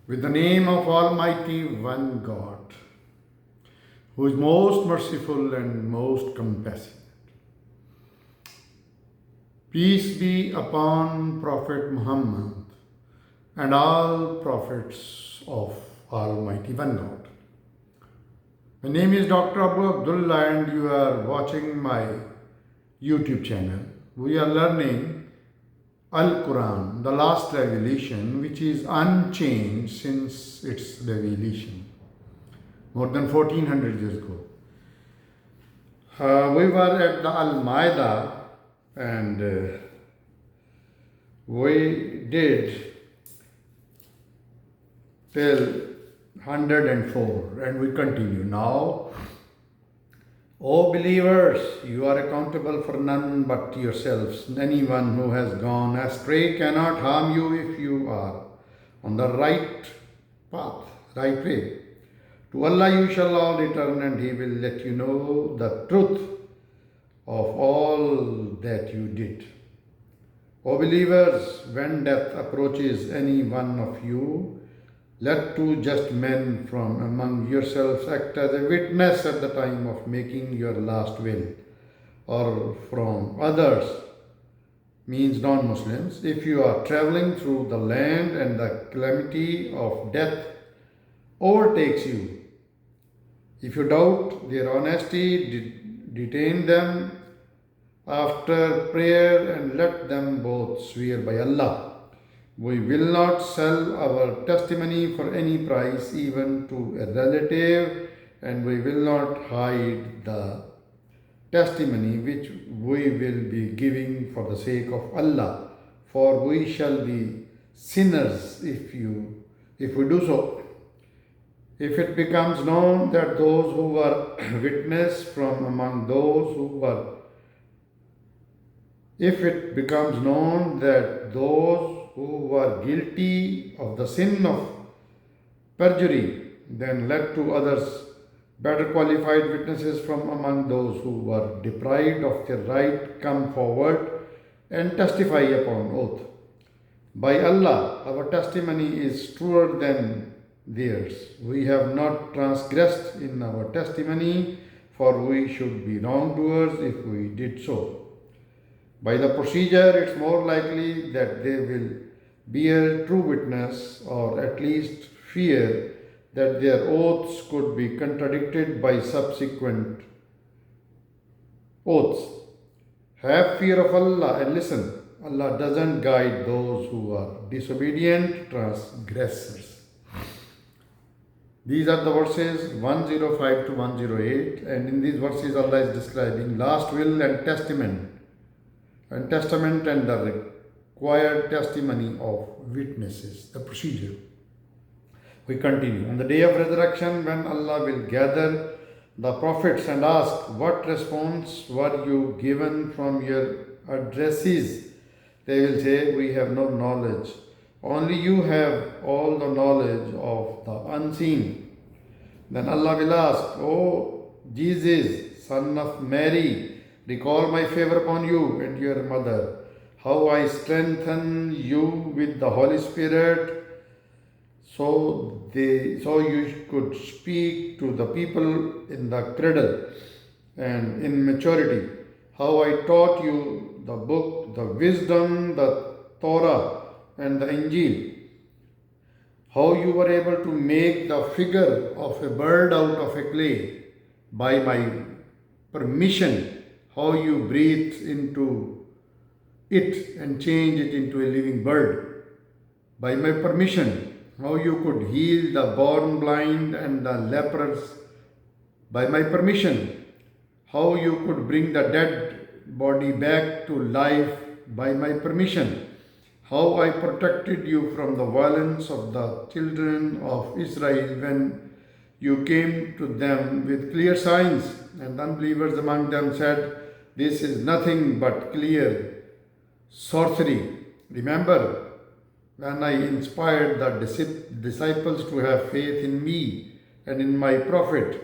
With the name of Almighty One God, who is most merciful and most compassionate. Peace be upon Prophet Muhammad and all prophets of Almighty One God. My name is Dr. Abu Abdullah and you are watching my YouTube channel. We are learning Al-Quran, the last revelation, which is unchanged since its revelation, more than 1400 years ago. We were at the Almaida and we did till 104 and we continue. Now, O believers, you are accountable for none but yourselves. Anyone who has gone astray cannot harm you if you are on the right path, right way. To Allah you shall all return and He will let you know the truth of all that you did. O believers, when death approaches any one of you, let two just men from among yourselves act as a witness at the time of making your last will, or from others, means non-Muslims, if you are traveling through the land and the calamity of death overtakes you. If you doubt their honesty, detain them after prayer and let them both swear by Allah. We will not sell our testimony for any price, even to a relative, and we will not hide the testimony which we will be giving for the sake of Allah, for we shall be sinners if we do so. If it becomes known that those who were witness from among those who were if it becomes known that those who were guilty of the sin of perjury, then let two others, better qualified witnesses from among those who were deprived of their right, come forward and testify upon oath. By Allah, our testimony is truer than theirs. We have not transgressed in our testimony, for we should be wrongdoers if we did so. By the procedure, it's more likely that they will bear true witness, or at least fear that their oaths could be contradicted by subsequent oaths. Have fear of Allah and listen. Allah doesn't guide those who are disobedient transgressors. These are the verses 105 to 108, and in these verses Allah is describing last will and testament and the required testimony of witnesses, the procedure. We continue. On the day of resurrection, when Allah will gather the prophets and ask, what response were you given from your addresses? They will say, we have no knowledge. Only you have all the knowledge of the unseen. Then Allah will ask, O Jesus, son of Mary, recall my favor upon you and your mother, how I strengthen you with the Holy Spirit, so you could speak to the people in the cradle and in maturity, how I taught you the book, the wisdom, the Torah and the Injil, how you were able to make the figure of a bird out of a clay by my permission, how you breathed into it and changed it into a living bird by my permission, how you could heal the born blind and the lepers by my permission, how you could bring the dead body back to life by my permission, how I protected you from the violence of the children of Israel when you came to them with clear signs, and unbelievers among them said, this is nothing but clear sorcery. Remember when I inspired the disciples to have faith in me and in my prophet,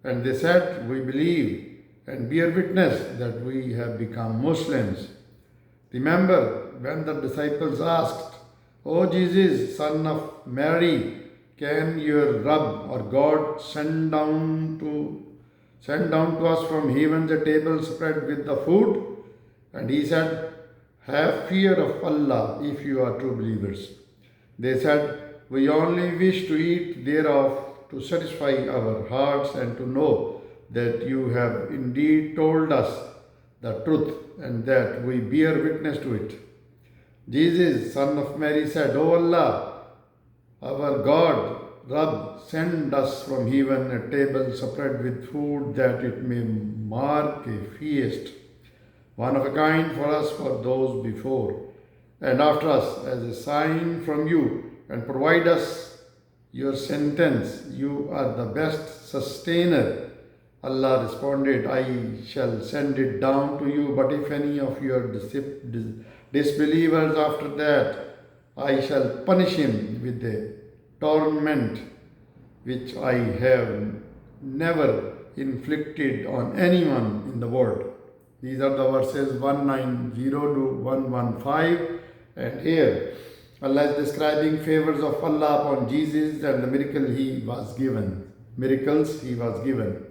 and they said, we believe and bear witness that we have become Muslims. Remember when the disciples asked, O Jesus, son of Mary, can your Rabb or God send down to us from heaven a table spread with the food? And he said, have fear of Allah if you are true believers. They said, we only wish to eat thereof to satisfy our hearts and to know that you have indeed told us the truth and that we bear witness to it. Jesus, son of Mary, said, O Allah, our God, Rabb, send us from heaven a table spread with food that it may mark a feast, one of a kind for us, for those before and after us, as a sign from you, and provide us your sentence. You are the best sustainer. Allah responded, I shall send it down to you, but if any of your disbelievers after that, I shall punish him with a torment which I have never inflicted on anyone in the world. These are the verses 190 to 115, and here Allah is describing favors of Allah upon Jesus and the miracles he was given.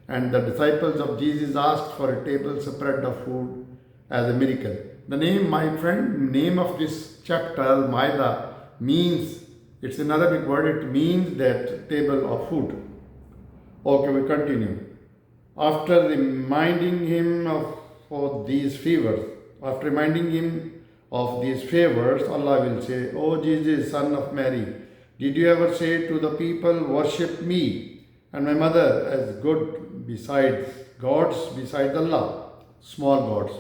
And the disciples of Jesus asked for a table spread of food as a miracle. The name, my friend, name of this chapter, Almaida, means, it's another big word, it means that table of food. Okay, we continue. After reminding him of these favors, Allah will say, O Jesus, son of Mary, did you ever say to the people, worship me and my mother as gods besides Allah, small gods?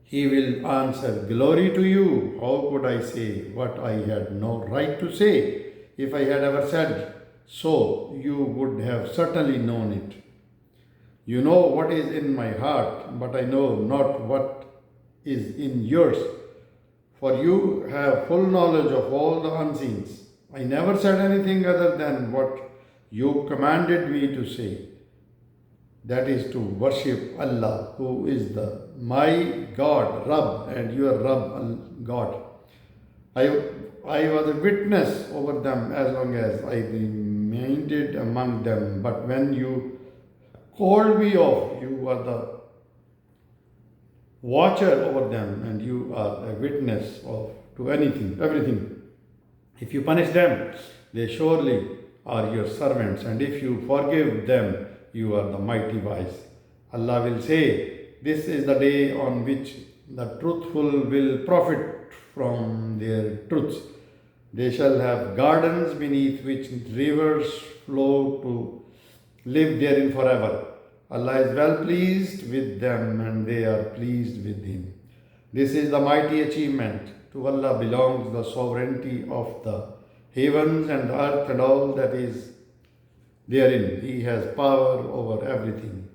He will answer, glory to you. How could I say what I had no right to say? If I had ever said so, you would have certainly known it. You know what is in my heart, but I know not what is in yours. For you have full knowledge of all the unseens. I never said anything other than what you commanded me to say. That is to worship Allah, who is my God, Rabb, and your Rabb, God. I was a witness over them as long as I remained among them. But when you called me off, you were the watcher over them, and you are a witness to everything. If you punish them, they surely are your servants, and if you forgive them, you are the mighty wise. Allah will say, this is the day on which the truthful will profit from their truths. They shall have gardens beneath which rivers flow to live therein forever. Allah is well pleased with them and they are pleased with him. This is the mighty achievement. To Allah belongs the sovereignty of the heavens and the earth and all that is therein. He has power over everything.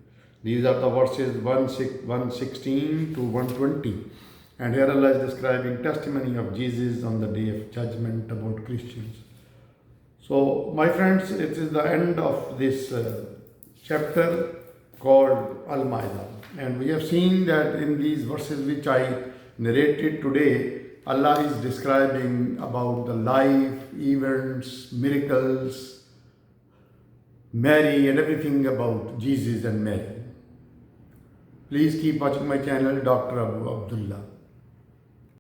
These are the verses 116 to 120. And here Allah is describing testimony of Jesus on the day of judgment about Christians. So, my friends, it is the end of this chapter called Almaida. And we have seen that in these verses which I narrated today, Allah is describing about the life, events, miracles, Mary and everything about Jesus and Mary. Please keep watching my channel, Dr. Abu Abdullah.